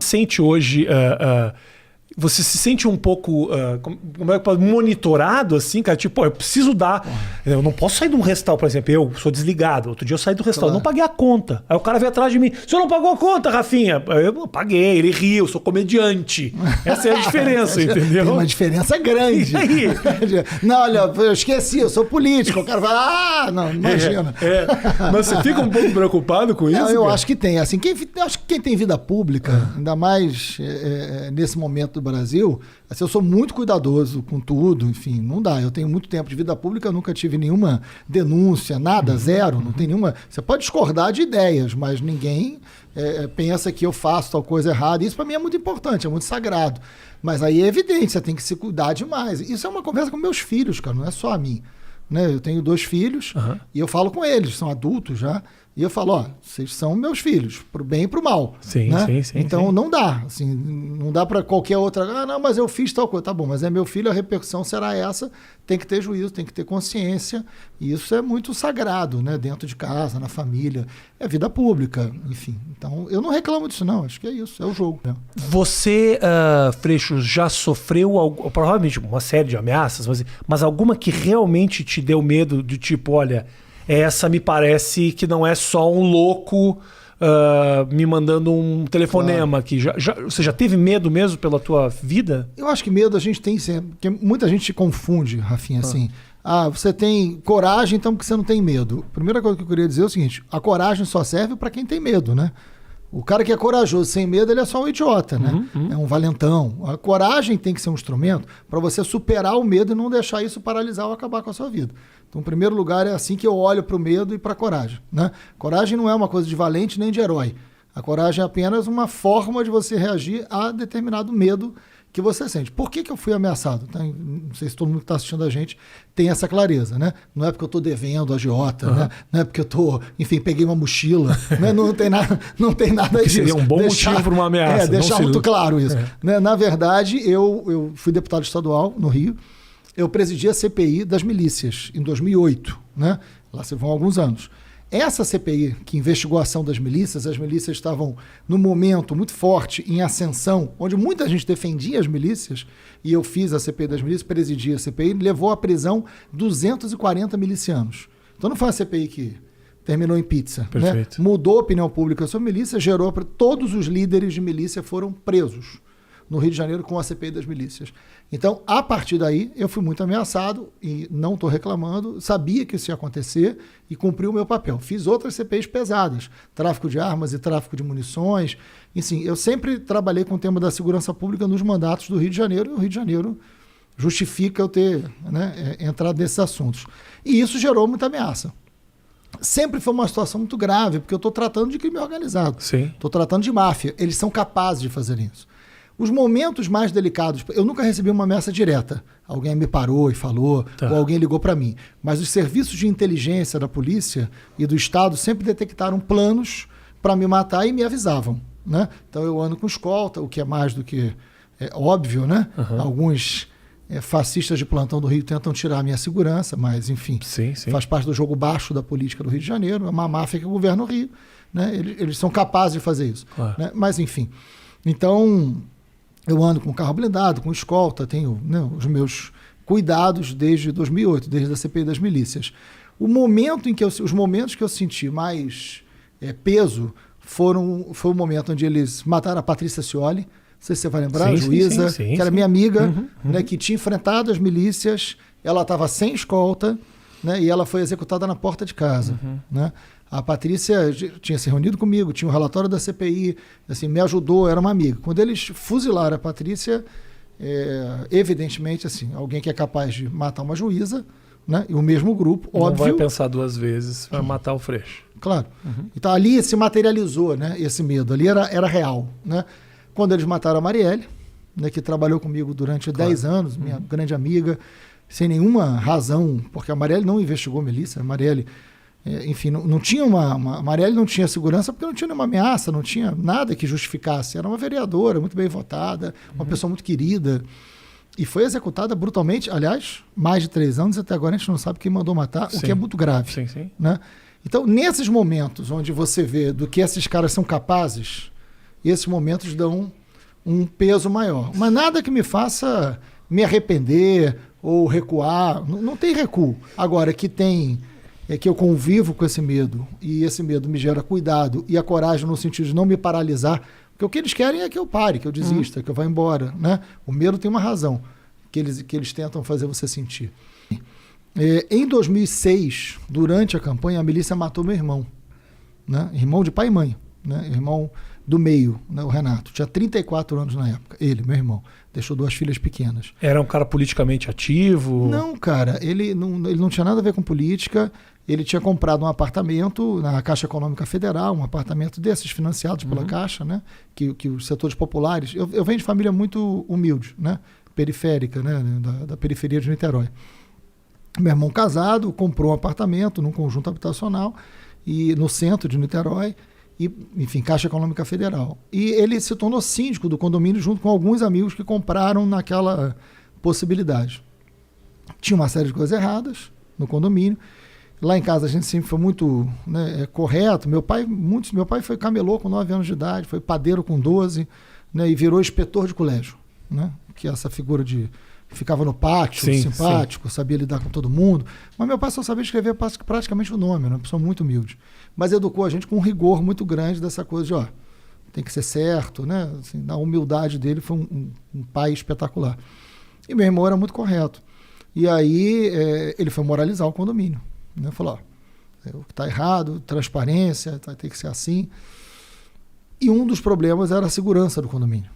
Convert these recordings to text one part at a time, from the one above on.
sente hoje... Você se sente um pouco monitorado, assim, cara? Tipo, eu preciso dar... Eu não posso sair de um restaurante, por exemplo, eu sou desligado. Outro dia eu saí do restaurante, não paguei a conta. Aí o cara veio atrás de mim. O senhor não pagou a conta, Rafinha? Eu não paguei, ele riu, eu sou comediante. Essa é a diferença, entendeu? Tem uma diferença grande. E aí? Não, olha, eu esqueci, eu sou político. O cara vai, não, imagina. Mas você fica um pouco preocupado com isso? Não, eu cara? acho que tem. Assim, acho que quem tem vida pública, ainda mais nesse momento do Brasil, assim, eu sou muito cuidadoso com tudo, enfim, não dá. Eu tenho muito tempo de vida pública, nunca tive nenhuma denúncia, nada, zero, não tem nenhuma... Você pode discordar de ideias, mas ninguém pensa que eu faço tal coisa errada. Isso para mim é muito importante, é muito sagrado. Mas aí é evidente, você tem que se cuidar demais. Isso é uma conversa com meus filhos, cara, não é só a mim. Né? Eu tenho 2 filhos e eu falo com eles, são adultos já, e eu falo, vocês são meus filhos, pro bem e pro mal. Sim, né? sim. Então não dá, assim, não dá para qualquer outra, não, mas eu fiz tal coisa, tá bom, mas é meu filho, a repercussão será essa, tem que ter juízo, tem que ter consciência, e isso é muito sagrado, né? Dentro de casa, na família, é vida pública, enfim. Então eu não reclamo disso não, acho que é isso, é o jogo. Né? Você, Freixo, já sofreu provavelmente uma série de ameaças, mas alguma que realmente te deu medo de tipo, olha, essa me parece que não é só um louco me mandando um telefonema aqui. Você já teve medo mesmo pela tua vida? Eu acho que medo a gente tem sempre, porque muita gente confunde, Rafinha, assim. Você tem coragem, então porque você não tem medo. A primeira coisa que eu queria dizer é o seguinte, a coragem só serve para quem tem medo, né? O cara que é corajoso sem medo, ele é só um idiota, né? É um valentão. A coragem tem que ser um instrumento para você superar o medo e não deixar isso paralisar ou acabar com a sua vida. Então, em primeiro lugar, é assim que eu olho para o medo e para a coragem, né? Coragem não é uma coisa de valente nem de herói. A coragem é apenas uma forma de você reagir a determinado medo que você sente. Por que eu fui ameaçado? Não sei se todo mundo que está assistindo a gente tem essa clareza, né? Não é porque eu estou devendo a agiota, né? Não é porque eu peguei uma mochila, né? Não tem nada disso. Seria um bom motivo para uma ameaça. Deixar muito claro isso. Né? Na verdade, eu fui deputado estadual no Rio, eu presidi a CPI das milícias em 2008, né? Lá se vão alguns anos. Essa CPI, que investigou a ação das milícias, as milícias estavam num momento muito forte, em ascensão, onde muita gente defendia as milícias, e eu fiz a CPI das milícias, presidi a CPI, levou à prisão 240 milicianos. Então não foi uma CPI que terminou em pizza. Né? Mudou a opinião pública sobre milícia, gerou para todos os líderes de milícia foram presos no Rio de Janeiro com a CPI das milícias. Então, a partir daí, eu fui muito ameaçado e não estou reclamando, sabia que isso ia acontecer e cumpri o meu papel. Fiz outras CPIs pesadas, tráfico de armas e tráfico de munições. Enfim, eu sempre trabalhei com o tema da segurança pública nos mandatos do Rio de Janeiro, e o Rio de Janeiro justifica eu ter entrado nesses assuntos. E isso gerou muita ameaça. Sempre foi uma situação muito grave, porque eu estou tratando de crime organizado. Estou tratando de máfia. Eles são capazes de fazer isso. Os momentos mais delicados, eu nunca recebi uma ameaça direta. Alguém me parou e falou, ou alguém ligou para mim. Mas os serviços de inteligência da polícia e do Estado sempre detectaram planos para me matar e me avisavam. Né? Então eu ando com escolta, o que é mais do que óbvio, né? Alguns fascistas de plantão do Rio tentam tirar a minha segurança, mas enfim, faz parte do jogo baixo da política do Rio de Janeiro, é uma máfia que governa o Rio. Né? Eles são capazes de fazer isso. Né? Mas enfim, então... Eu ando com carro blindado, com escolta, tenho os meus cuidados desde 2008, desde a CPI das milícias. Os momentos que eu senti mais peso foi o momento onde eles mataram a Patrícia Scioli, não sei se você vai lembrar, a juíza, que era minha amiga, né, que tinha enfrentado as milícias, ela estava sem escolta, né, e ela foi executada na porta de casa. Né? A Patrícia tinha se reunido comigo, tinha o relatório da CPI, assim, me ajudou, era uma amiga. Quando eles fuzilaram a Patrícia, evidentemente, assim, alguém que é capaz de matar uma juíza, né, e o mesmo grupo, não óbvio... vai pensar 2 vezes para matar o Freixo. Claro. Então ali se materializou, né, esse medo, ali era real. Né? Quando eles mataram a Marielle, né, que trabalhou comigo durante 10 anos, minha grande amiga, sem nenhuma razão, porque a Marielle não investigou milícia, a Marielle... enfim, não tinha a Marielle não tinha segurança porque não tinha nenhuma ameaça, não tinha nada que justificasse. Era uma vereadora muito bem votada, uma pessoa muito querida. E foi executada brutalmente. Aliás, mais de 3 anos, até agora a gente não sabe quem mandou matar, o que é muito grave. Né? Então, nesses momentos onde você vê do que esses caras são capazes, esses momentos dão um peso maior. Mas nada que me faça me arrepender ou recuar. Não tem recuo. Agora, que eu convivo com esse medo e esse medo me gera cuidado e a coragem no sentido de não me paralisar. Porque o que eles querem é que eu pare, que eu desista, que eu vá embora. Né? O medo tem uma razão que eles tentam fazer você sentir. Em 2006, durante a campanha, a milícia matou meu irmão. Né? Irmão de pai e mãe. Né? Irmão do meio, né? O Renato. Tinha 34 anos na época. Ele, meu irmão. Deixou 2 filhas pequenas. Era um cara politicamente ativo? Não, cara. Ele não tinha nada a ver com política. Ele tinha comprado um apartamento na Caixa Econômica Federal, um apartamento desses financiados pela Caixa, né? Que os setores populares... Eu venho de família muito humilde, né? Periférica, né? Da periferia de Niterói. Meu irmão casado comprou um apartamento num conjunto habitacional e no centro de Niterói. E, enfim, Caixa Econômica Federal. E ele se tornou síndico do condomínio junto com alguns amigos que compraram naquela possibilidade. Tinha uma série de coisas erradas no condomínio. Lá em casa a gente sempre foi muito, né, correto. Meu pai foi camelô com 9 anos de idade, foi padeiro com 12, né, e virou inspetor de colégio. Né, que é essa figura de... Ficava no pátio, simpático, sabia lidar com todo mundo. Mas meu pai só sabia escrever praticamente o nome, uma pessoa muito humilde. Mas educou a gente com um rigor muito grande dessa coisa de, tem que ser certo, né? Assim, a humildade dele foi um pai espetacular. E meu irmão era muito correto. E aí ele foi moralizar o condomínio. Né? Falou, o que está errado, transparência, vai ter que ser assim. E um dos problemas era a segurança do condomínio,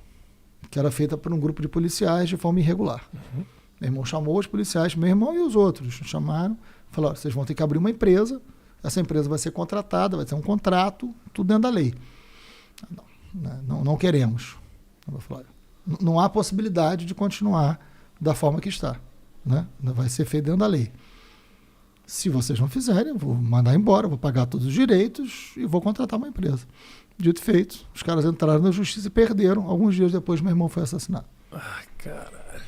que era feita por um grupo de policiais de forma irregular. Meu irmão chamou os policiais, meu irmão e os outros chamaram, falaram, vocês vão ter que abrir uma empresa, essa empresa vai ser contratada, vai ter um contrato, tudo dentro da lei. Não queremos. Eu falei, não há possibilidade de continuar da forma que está. Né? Vai ser feito dentro da lei. Se vocês não fizerem, eu vou mandar embora, vou pagar todos os direitos e vou contratar uma empresa. Dito e feito, os caras entraram na justiça e perderam. Alguns dias depois, meu irmão foi assassinado. Ai, caralho.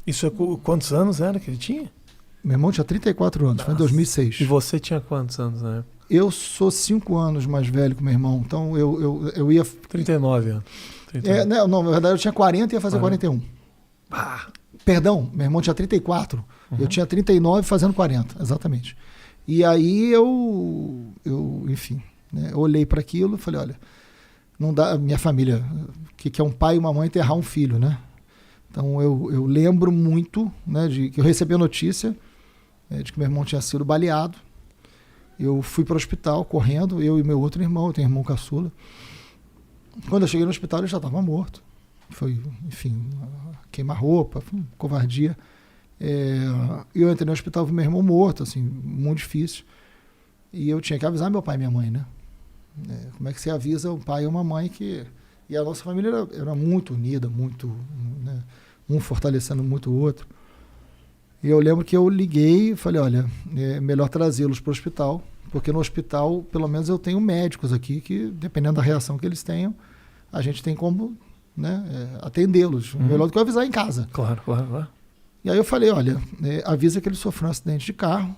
Isso é quantos anos era que ele tinha? Meu irmão tinha 34 anos, foi em 2006. E você tinha quantos anos na época? Eu sou 5 anos mais velho que meu irmão, então eu ia... 39 anos. 39. Não, na verdade eu tinha 40 e ia fazer 41. Ah. Perdão, meu irmão tinha 34, eu tinha 39 fazendo 40, exatamente. E aí eu enfim... Eu olhei para aquilo e falei, olha, não dá, minha família, que é um pai e uma mãe enterrar um filho, né? Então eu lembro muito, né, de que eu recebi a notícia de que meu irmão tinha sido baleado. Eu fui para o hospital correndo, eu e meu outro irmão, eu tenho irmão caçula. Quando eu cheguei no hospital ele já estava morto. Foi, enfim, queimar roupa, foi uma covardia. Eu entrei no hospital e vi meu irmão morto, assim, muito difícil. E eu tinha que avisar meu pai e minha mãe, né? Como é que você avisa um pai e uma mãe que... E a nossa família era muito unida, muito... Né? Um fortalecendo muito o outro. E eu lembro que eu liguei e falei, olha, é melhor trazê-los para o hospital, porque no hospital, pelo menos eu tenho médicos aqui que, dependendo da reação que eles tenham, a gente tem como, né, atendê-los. Melhor do que eu avisar em casa. Claro. E aí eu falei, olha, avisa que ele sofreu um acidente de carro.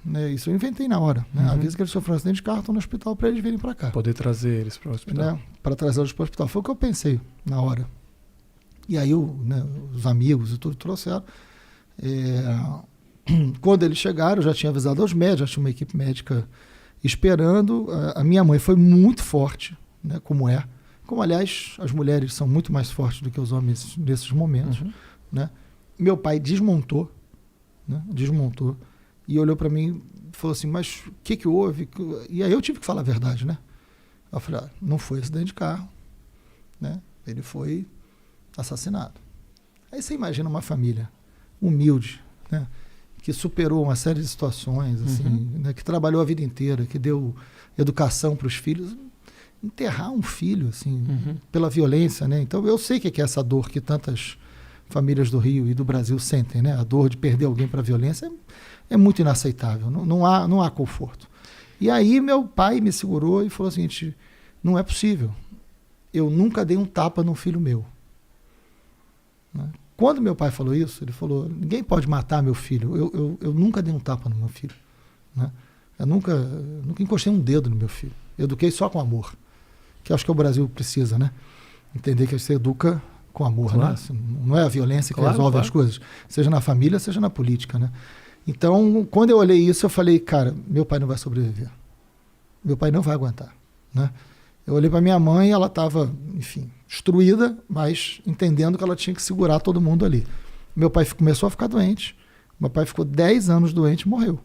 Né, isso eu inventei na hora. Né? Avisa que ele sofreu um acidente de carro, estão no hospital para eles virem para cá. Poder trazer eles para o hospital. Né, para trazê-los para o hospital. Foi o que eu pensei na hora. E aí né, os amigos e tudo trouxeram. Quando eles chegaram, eu já tinha avisado aos médicos, já tinha uma equipe médica esperando. A minha mãe foi muito forte, né, como é. Como, aliás, as mulheres são muito mais fortes do que os homens nesses momentos. Né? Meu pai desmontou, né, e olhou para mim e falou assim, mas o que houve? E aí eu tive que falar a verdade, né? Eu falei, não foi acidente de carro, né? Ele foi assassinado. Aí você imagina uma família humilde, né? Que superou uma série de situações, assim, né? Que trabalhou a vida inteira, que deu educação para os filhos. Enterrar um filho, assim, pela violência, né? Então eu sei que é essa dor que tantas famílias do Rio e do Brasil sentem, né? A dor de perder alguém para a violência é muito inaceitável, não há conforto. E aí meu pai me segurou e falou o seguinte, não é possível, eu nunca dei um tapa num filho meu. Né? Quando meu pai falou isso, ele falou, ninguém pode matar meu filho, eu nunca dei um tapa no meu filho. Né? Eu nunca encostei um dedo no meu filho, eu eduquei só com amor, que acho que o Brasil precisa, né? Entender que você educa com amor, Claro. né? Assim, não é a violência que Claro, resolve claro. as coisas, seja na família, seja na política, né? Então, quando eu olhei isso, eu falei, cara, meu pai não vai sobreviver. Meu pai não vai aguentar, né? Eu olhei para minha mãe, ela estava, enfim, destruída, mas entendendo que ela tinha que segurar todo mundo ali. Meu pai começou a ficar doente. Meu pai ficou 10 anos doente e morreu.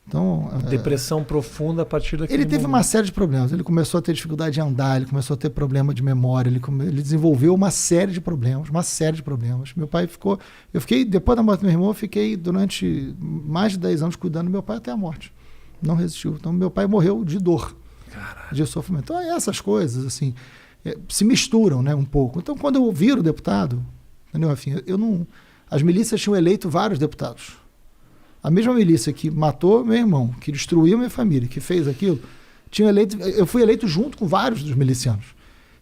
Então, Depressão profunda a partir daquele ele teve momento. uma série de problemas. Ele começou a ter dificuldade de andar, ele começou a ter problema de memória, ele desenvolveu uma série de problemas, Meu pai ficou... depois da morte do meu irmão, eu fiquei durante mais de 10 anos cuidando do meu pai até a morte. Não resistiu. Então, meu pai morreu de dor, de sofrimento. Então, essas coisas, assim, se misturam, né, um pouco. Então, quando eu viro deputado, entendeu, Rafinha? As milícias tinham eleito vários deputados. A mesma milícia que matou meu irmão, que destruiu minha família, que fez aquilo, eu fui eleito junto com vários dos milicianos.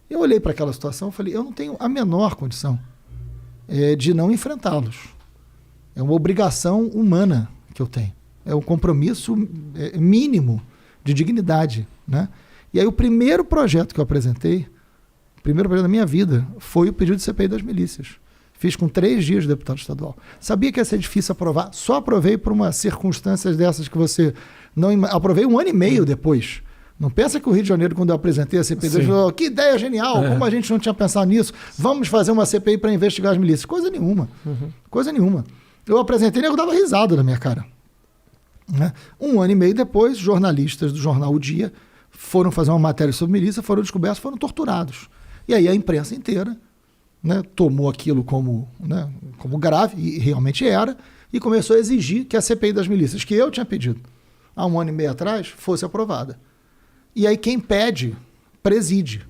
Eu olhei para aquela situação e falei, eu não tenho a menor condição de não enfrentá-los. É uma obrigação humana que eu tenho. É um compromisso mínimo de dignidade, né? E aí o primeiro projeto que eu apresentei, o primeiro projeto da minha vida, foi o pedido de CPI das milícias. Fiz com 3 dias de deputado estadual. Sabia que ia ser difícil aprovar. Só aprovei por umas circunstâncias dessas que você não... Aprovei 1 ano e meio depois. Não pensa que o Rio de Janeiro, quando eu apresentei a CPI, falou, que ideia genial, como a gente não tinha pensado nisso, vamos fazer uma CPI para investigar as milícias. Coisa nenhuma. Coisa nenhuma. Eu apresentei e eu dava risada na minha cara. Né? 1 ano e meio depois, jornalistas do jornal O Dia foram fazer uma matéria sobre milícia, foram descobertos, foram torturados. E aí a imprensa inteira, né, tomou aquilo como grave, e realmente era, e começou a exigir que a CPI das milícias, que eu tinha pedido há 1 ano e meio atrás, fosse aprovada. E aí quem pede, preside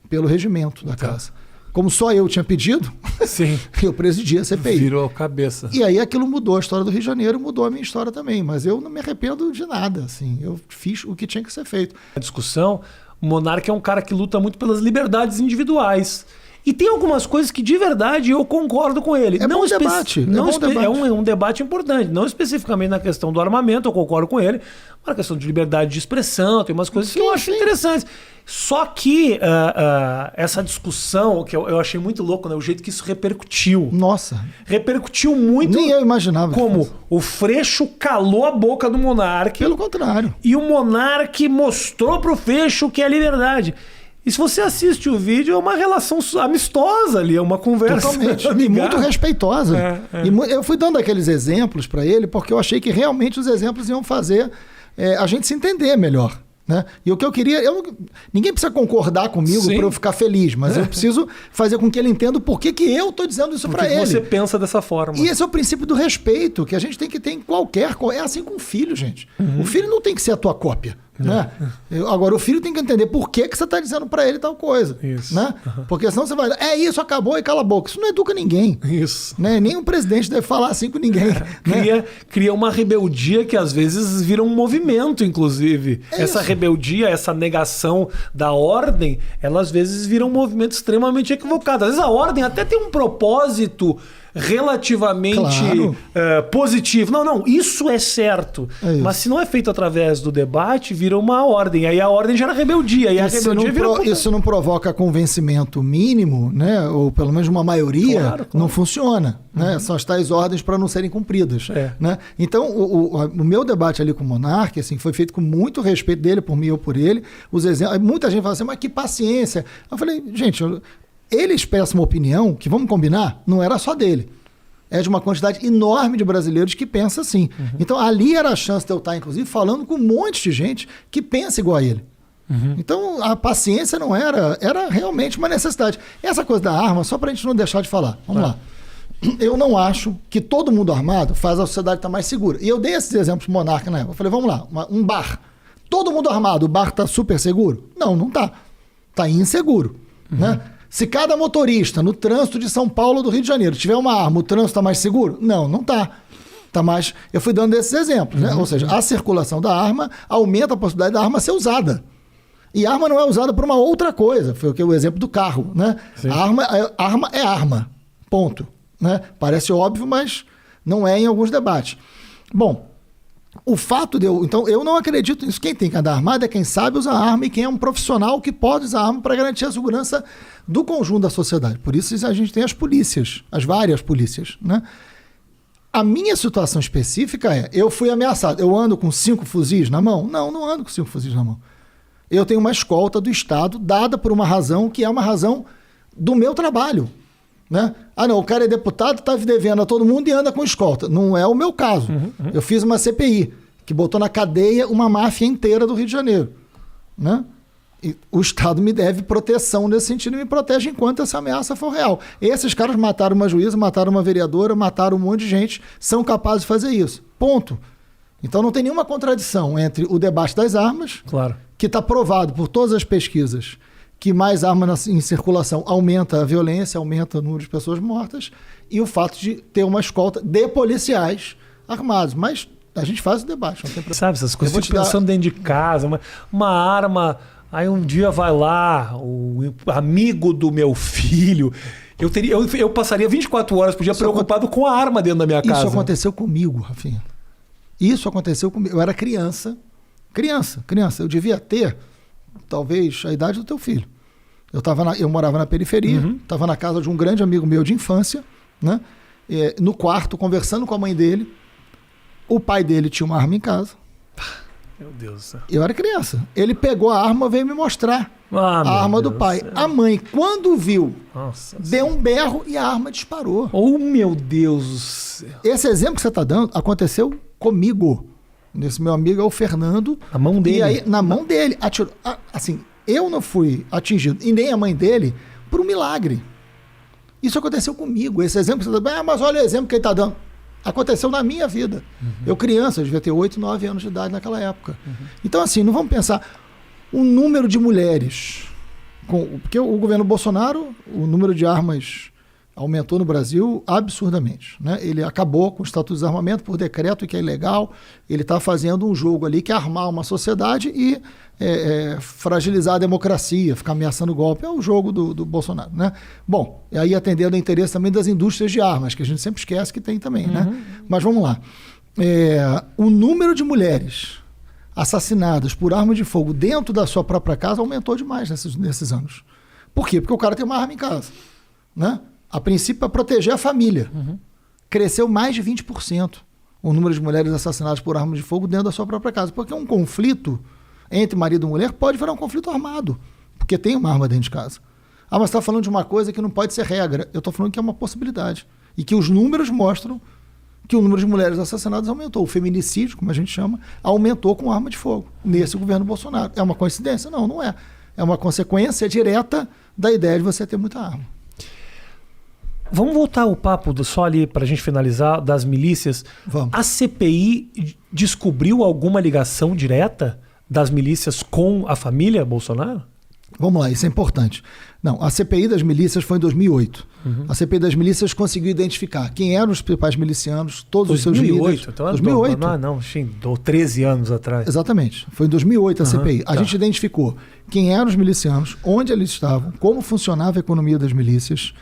pelo regimento da casa. Como só eu tinha pedido, Sim. eu presidi a CPI. Virou cabeça. E aí aquilo mudou a história do Rio de Janeiro, mudou a minha história também, mas eu não me arrependo de nada, assim, eu fiz o que tinha que ser feito. A discussão, o Monark é um cara que luta muito pelas liberdades individuais. E tem algumas coisas que de verdade eu concordo com ele. É bom debate. É um debate importante. Não especificamente na questão do armamento, eu concordo com ele. Mas na questão de liberdade de expressão, tem umas coisas que eu acho interessantes. Só que essa discussão, que eu achei muito louco, né? O jeito que isso repercutiu. Nossa. Repercutiu muito. Nem eu imaginava. Como o Freixo calou a boca do Monark. Pelo contrário. E o Monark mostrou pro Freixo o que é liberdade. E se você assiste o vídeo, é uma relação amistosa ali, é uma conversa. Totalmente. E muito respeitosa. E eu fui dando aqueles exemplos para ele, porque eu achei que realmente os exemplos iam fazer a gente se entender melhor. Né? E o que eu queria... ninguém precisa concordar comigo para eu ficar feliz, mas eu preciso fazer com que ele entenda por que eu estou dizendo isso para ele. Porque você pensa dessa forma. E esse é o princípio do respeito, que a gente tem que ter em qualquer... É assim com o filho, gente. O filho não tem que ser a tua cópia. Né? Agora, o filho tem que entender por que você está dizendo para ele tal coisa. Isso. Né? Porque senão você vai... isso, acabou e cala a boca. Isso não educa ninguém. Isso. Né? Nem o presidente deve falar assim com ninguém. Né? Cria uma rebeldia que às vezes vira um movimento, inclusive. Essa rebeldia, essa negação da ordem, ela às vezes vira um movimento extremamente equivocado. Às vezes a ordem até tem um propósito relativamente positivo. Não, isso é certo. Isso. Mas se não é feito através do debate, vira uma ordem. Aí a ordem gera rebeldia. E a rebeldia isso não provoca convencimento mínimo, né? Ou pelo menos uma maioria, claro. Não funciona. Né? São as tais ordens para não serem cumpridas. Né? Então, o meu debate ali com o Monark, assim, foi feito com muito respeito dele, por mim ou por ele. Os exemplos, muita gente fala assim, mas que paciência. Eu falei, gente... Ele expressa uma opinião que, vamos combinar, não era só dele. É de uma quantidade enorme de brasileiros que pensa assim. Então, ali era a chance de eu estar, inclusive, falando com um monte de gente que pensa igual a ele. Então, a paciência não era realmente uma necessidade. Essa coisa da arma, só para a gente não deixar de falar. Vamos lá. Eu não acho que todo mundo armado faz a sociedade estar mais segura. E eu dei esses exemplos pro Monarca na época. Eu falei, vamos lá, um bar. Todo mundo armado, o bar está super seguro? Não, não está. Está inseguro. Né? Se cada motorista no trânsito de São Paulo ou do Rio de Janeiro tiver uma arma, o trânsito está mais seguro? Não, não está. Tá mais... Eu fui dando esses exemplos, né? Ou seja, a circulação da arma aumenta a possibilidade da arma ser usada. E a arma não é usada por uma outra coisa. Foi o exemplo do carro, né? A arma é arma. Ponto. Né? Parece óbvio, mas não é em alguns debates. Bom, O fato de eu... Então, eu não acredito nisso. Quem tem que andar armado é quem sabe usar arma e quem é um profissional que pode usar arma para garantir a segurança do conjunto da sociedade. Por isso a gente tem as polícias, as várias polícias, né? A minha situação específica é, eu fui ameaçado. Eu ando com 5 fuzis na mão? Não ando com 5 fuzis na mão. Eu tenho uma escolta do Estado dada por uma razão que é uma razão do meu trabalho, né? Ah, não, o cara é deputado, está devendo a todo mundo e anda com escolta. Não é o meu caso. Eu fiz uma CPI que botou na cadeia uma máfia inteira do Rio de Janeiro, né? E o Estado me deve proteção nesse sentido e me protege enquanto essa ameaça for real. Esses caras mataram uma juíza, mataram uma vereadora, mataram um monte de gente, são capazes de fazer isso. Ponto. Então não tem nenhuma contradição entre o debate das armas, claro, que está provado por todas as pesquisas que mais armas em circulação aumenta a violência, aumenta o número de pessoas mortas, e o fato de ter uma escolta de policiais armados. Mas a gente faz o debate. Não tem problema. Sabe, essas coisas, eu fico pensando dentro de casa, uma arma... Aí um dia vai lá, o amigo do meu filho. Eu passaria 24 horas por dia preocupado com a arma dentro da minha casa. Isso aconteceu comigo, Rafinha. Isso aconteceu comigo. Eu era criança. Eu devia ter, talvez, a idade do teu filho. Eu morava na periferia, estava na casa de um grande amigo meu de infância, né? No quarto, conversando com a mãe dele. O pai dele tinha uma arma em casa. Meu Deus do céu. Eu era criança. Ele pegou a arma e veio me mostrar a arma do pai. A mãe, quando viu, deu um berro e a arma disparou. Oh, meu Deus do céu. Esse exemplo que você está dando aconteceu comigo. Esse meu amigo é o Fernando. Na mão dele? E aí, na mão dele. Atirou. Assim, eu não fui atingido, e nem a mãe dele, por um milagre. Isso aconteceu comigo. Esse exemplo que você está dando. Mas olha o exemplo que ele está dando. Aconteceu na minha vida. Eu criança, eu devia ter 8, 9 anos de idade naquela época. Então, assim, não vamos pensar o número de mulheres. Porque o governo Bolsonaro, o número de armas aumentou no Brasil absurdamente, né? Ele acabou com o Estatuto de Desarmamento por decreto, que é ilegal. Ele está fazendo um jogo ali que é armar uma sociedade e fragilizar a democracia, ficar ameaçando o golpe. É o jogo do Bolsonaro, né? Bom, e aí atendendo ao interesse também das indústrias de armas, que a gente sempre esquece que tem também, né? Mas vamos lá. O número de mulheres assassinadas por arma de fogo dentro da sua própria casa aumentou demais nesses anos. Por quê? Porque o cara tem uma arma em casa, né? A princípio, para proteger a família. Cresceu mais de 20% o número de mulheres assassinadas por arma de fogo dentro da sua própria casa. Porque um conflito entre marido e mulher pode virar um conflito armado, porque tem uma arma dentro de casa. Ah, mas você está falando de uma coisa que não pode ser regra. Eu estou falando que é uma possibilidade. E que os números mostram que o número de mulheres assassinadas aumentou. O feminicídio, como a gente chama, aumentou com arma de fogo nesse governo Bolsonaro. É uma coincidência? Não, não é. É uma consequência direta da ideia de você ter muita arma. Vamos voltar ao papo só ali para a gente finalizar das milícias. Vamos. A CPI descobriu alguma ligação direta das milícias com a família Bolsonaro? Vamos lá, isso é importante. Não, a CPI das milícias foi em 2008. A CPI das milícias conseguiu identificar quem eram os principais milicianos, todos os seus líderes. Então, 2008. Não, 13 anos atrás. Exatamente. Foi em 2008 a CPI. A gente identificou quem eram os milicianos, onde eles estavam, como funcionava a economia das milícias,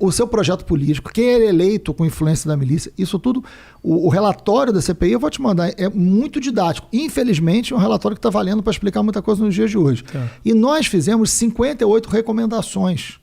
o seu projeto político, quem era eleito com influência da milícia, isso tudo, o relatório da CPI, eu vou te mandar, é muito didático. Infelizmente, é um relatório que está valendo para explicar muita coisa nos dias de hoje. E nós fizemos 58 recomendações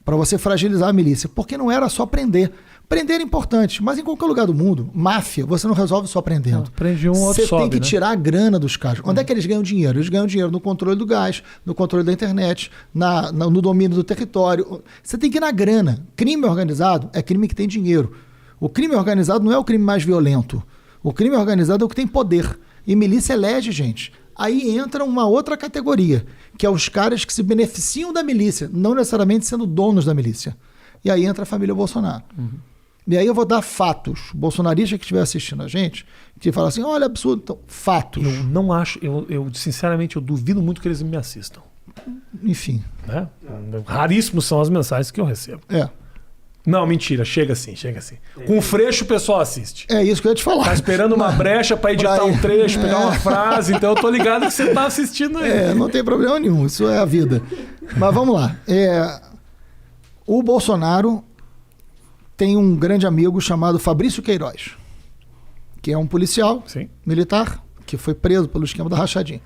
para você fragilizar a milícia, porque não era só prender. Prender é importante, mas em qualquer lugar do mundo, máfia, você não resolve só prendendo. Prende um, outro Você sobe, tem que né? tirar a grana dos caras. Onde é que eles ganham dinheiro? Eles ganham dinheiro no controle do gás, no controle da internet, no domínio do território. Você tem que ir na grana. Crime organizado é crime que tem dinheiro. O crime organizado não é o crime mais violento. O crime organizado é o que tem poder. E milícia elege gente. Aí entra uma outra categoria, que é os caras que se beneficiam da milícia, não necessariamente sendo donos da milícia. E aí entra a família Bolsonaro. E aí eu vou dar fatos. O bolsonarista que estiver assistindo a gente, que fala assim, olha, absurdo. Então, fatos. Eu não acho, sinceramente, eu duvido muito que eles me assistam. Enfim. Né? Raríssimos são as mensagens que eu recebo. Não, mentira, chega assim. Com o Freixo o pessoal assiste. É isso que eu ia te falar. Tá esperando uma brecha para editar um trecho, pegar uma frase, então eu tô ligado que você tá assistindo aí. Não tem problema nenhum, isso é a vida. Mas vamos lá. O Bolsonaro tem um grande amigo chamado Fabrício Queiroz, que é um policial Sim. militar, que foi preso pelo esquema da rachadinha.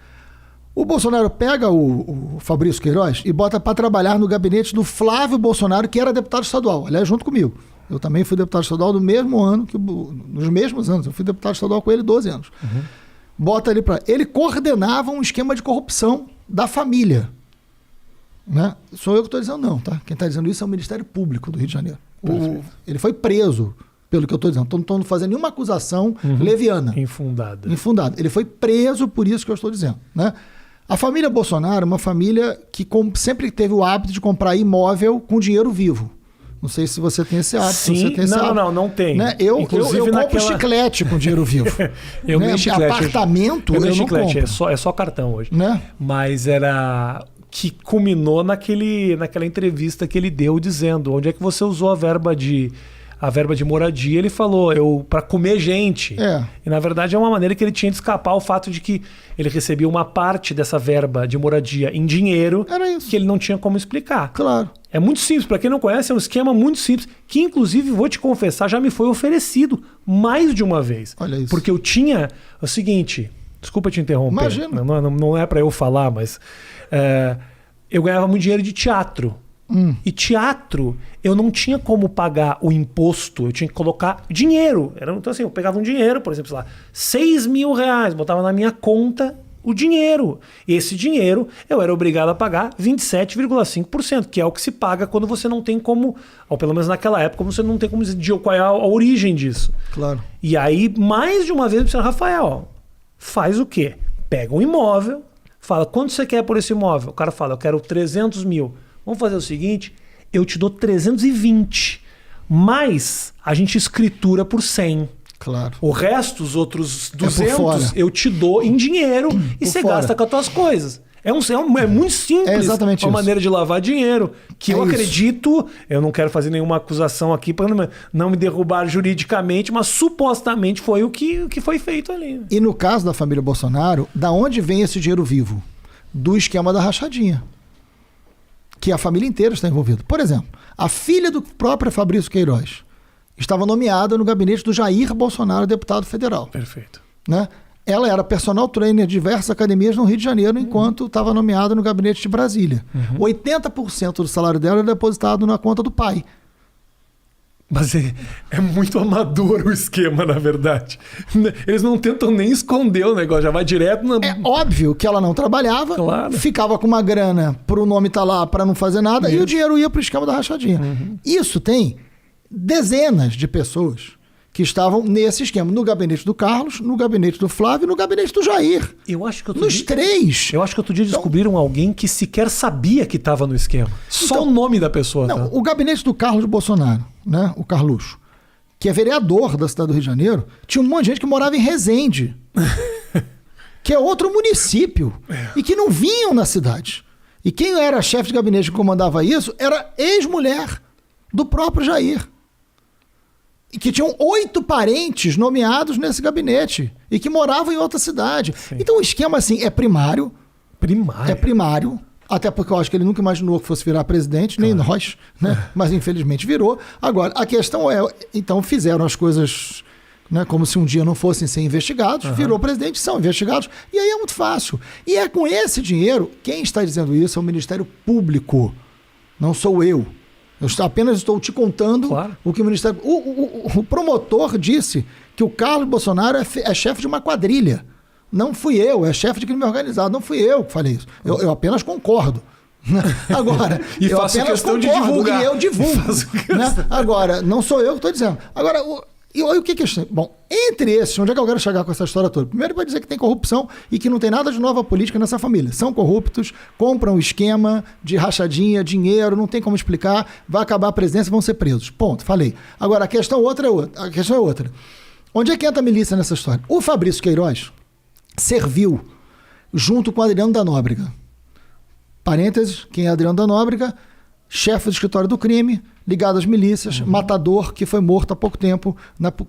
O Bolsonaro pega o Fabrício Queiroz e bota para trabalhar no gabinete do Flávio Bolsonaro, que era deputado estadual, aliás, junto comigo. Eu também fui deputado estadual no mesmo ano, nos mesmos anos. Eu fui deputado estadual com ele 12 anos. Bota ele para... Ele coordenava um esquema de corrupção da família. Né? Sou eu que estou dizendo não, tá? Quem está dizendo isso é o Ministério Público do Rio de Janeiro. Ele foi preso, pelo que eu estou dizendo. Não estou fazendo nenhuma acusação leviana. Infundada. Ele foi preso por isso que eu estou dizendo. Né? A família Bolsonaro é uma família que sempre teve o hábito de comprar imóvel com dinheiro vivo. Não sei se você tem esse hábito. Sim, você tem esse hábito. Não tem. Né? Eu compro chiclete com dinheiro vivo. Eu né? nem chiclete. Apartamento eu não chiclete, compro. é só cartão hoje. Né? Mas era... que culminou naquela entrevista que ele deu dizendo onde é que você usou a verba de moradia. Ele falou, para comer gente. E na verdade é uma maneira que ele tinha de escapar ao fato de que ele recebia uma parte dessa verba de moradia em dinheiro. Era isso. Que ele não tinha como explicar. Claro. É muito simples, para quem não conhece, é um esquema muito simples, que inclusive, vou te confessar, já me foi oferecido mais de uma vez. Olha isso. Porque eu tinha o seguinte, desculpa te interromper. Imagina. Não é para eu falar, mas eu ganhava muito dinheiro de teatro. E teatro, eu não tinha como pagar o imposto, eu tinha que colocar dinheiro. Então assim, eu pegava um dinheiro, por exemplo, sei lá, 6 mil reais, botava na minha conta o dinheiro. Esse dinheiro eu era obrigado a pagar 27,5%, que é o que se paga quando você não tem como, ou pelo menos naquela época, você não tem como dizer qual é a origem disso. Claro. E aí, mais de uma vez, eu disse, Rafael, faz o quê? Pega um imóvel, fala, quanto você quer por esse imóvel? O cara fala, eu quero 300 mil. Vamos fazer o seguinte, eu te dou 320, mas a gente escritura por 100. Claro. O resto, os outros 200, eu te dou em dinheiro e você gasta com as tuas coisas. É muito simples. É exatamente uma isso. maneira de lavar dinheiro. Que eu acredito, eu não quero fazer nenhuma acusação aqui para não me derrubar juridicamente, mas supostamente foi o que foi feito ali. E no caso da família Bolsonaro, da onde vem esse dinheiro vivo? Do esquema da rachadinha. Que a família inteira está envolvida. Por exemplo, a filha do próprio Fabrício Queiroz estava nomeada no gabinete do Jair Bolsonaro, deputado federal. Perfeito. Né? Ela era personal trainer de diversas academias no Rio de Janeiro, enquanto estava nomeada no gabinete de Brasília. 80% do salário dela era depositado na conta do pai. Mas é muito amador o esquema, na verdade. Eles não tentam nem esconder o negócio, já vai direto... É óbvio que ela não trabalhava, ficava com uma grana para o nome estar lá para não fazer nada, e o dinheiro ia para o esquema da rachadinha. Isso tem dezenas de pessoas que estavam nesse esquema, no gabinete do Carlos, no gabinete do Flávio e no gabinete do Jair. Nos três. Eu acho que outro dia descobriram alguém que sequer sabia que estava no esquema. Só o nome da pessoa. Não, tá? O gabinete do Carlos Bolsonaro, né, o Carluxo, que é vereador da cidade do Rio de Janeiro, tinha um monte de gente que morava em Resende, que é outro município, e que não vinham na cidade. E quem era chefe de gabinete que comandava isso era ex-mulher do próprio Jair. E que tinham 8 parentes nomeados nesse gabinete e que moravam em outra cidade. Sim. Então o esquema assim é primário. Primário? É primário. Até porque eu acho que ele nunca imaginou que fosse virar presidente, nem nós, né? Mas infelizmente virou. Agora, a questão é, então fizeram as coisas, né, como se um dia não fossem ser investigados, virou presidente, são investigados, e aí é muito fácil. E é com esse dinheiro, quem está dizendo isso é o Ministério Público, não sou eu. Eu apenas estou te contando o que o Ministério... O promotor disse que o Carlos Bolsonaro é chefe de uma quadrilha. Não fui eu, é chefe de crime organizado. Não fui eu que falei isso. Eu apenas concordo. Agora, e eu faço apenas questão concordo, de divulgar. E eu divulgo. Né? Agora, não sou eu que estou dizendo. Agora, o que é... Bom, entre esses, onde é que eu quero chegar com essa história toda? Primeiro, vai dizer que tem corrupção e que não tem nada de nova política nessa família. São corruptos, compram esquema de rachadinha, dinheiro, não tem como explicar, vai acabar a presidência, vão ser presos. Ponto, falei. Agora, a questão é outra. Onde é que entra a milícia nessa história? O Fabrício Queiroz serviu junto com o Adriano da Nóbrega. Parênteses, quem é Adriano da Nóbrega? Chefe do escritório do crime, ligado às milícias, matador que foi morto há pouco tempo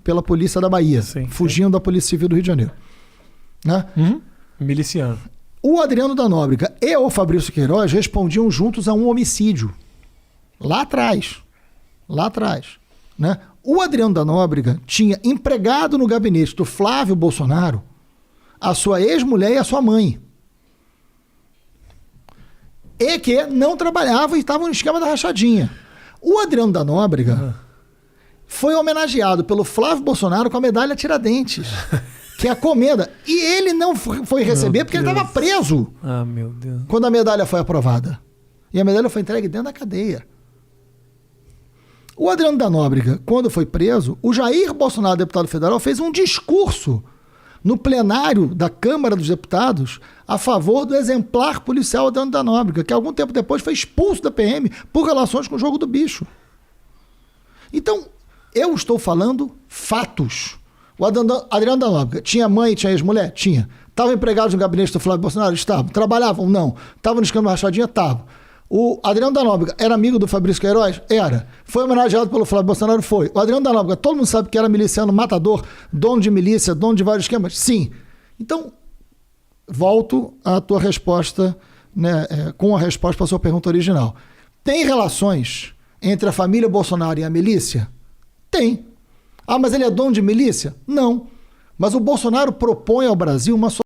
pela polícia da Bahia, fugindo da Polícia Civil do Rio de Janeiro. Né? Miliciano. O Adriano da Nóbrega e o Fabrício Queiroz respondiam juntos a um homicídio. Lá atrás. né? O Adriano da Nóbrega tinha empregado no gabinete do Flávio Bolsonaro a sua ex-mulher e a sua mãe. E que não trabalhavam e estavam no esquema da rachadinha. O Adriano da Nóbrega foi homenageado pelo Flávio Bolsonaro com a medalha Tiradentes, que é a comenda. E ele não foi receber porque ele estava preso. Ah, meu Deus. Quando a medalha foi aprovada. E a medalha foi entregue dentro da cadeia. O Adriano da Nóbrega, quando foi preso, o Jair Bolsonaro, deputado federal, fez um discurso no plenário da Câmara dos Deputados a favor do exemplar policial Adriano da Nóbrega, que algum tempo depois foi expulso da PM por relações com o jogo do bicho. Então, eu estou falando fatos. O Adriano da Nóbrega tinha mãe e tinha ex-mulher? Tinha. Estavam empregados no gabinete do Flávio Bolsonaro? Estavam. Trabalhavam? Não. Estavam no esquema da rachadinha? Estavam. O Adriano da Nóbrega era amigo do Fabrício Queiroz? Era. Foi homenageado pelo Flávio Bolsonaro? Foi. O Adriano da Nóbrega, todo mundo sabe que era miliciano, matador, dono de milícia, dono de vários esquemas? Sim. Então, volto à tua resposta, né, com a resposta para a sua pergunta original. Tem relações entre a família Bolsonaro e a milícia? Tem. Ah, mas ele é dono de milícia? Não. Mas o Bolsonaro propõe ao Brasil uma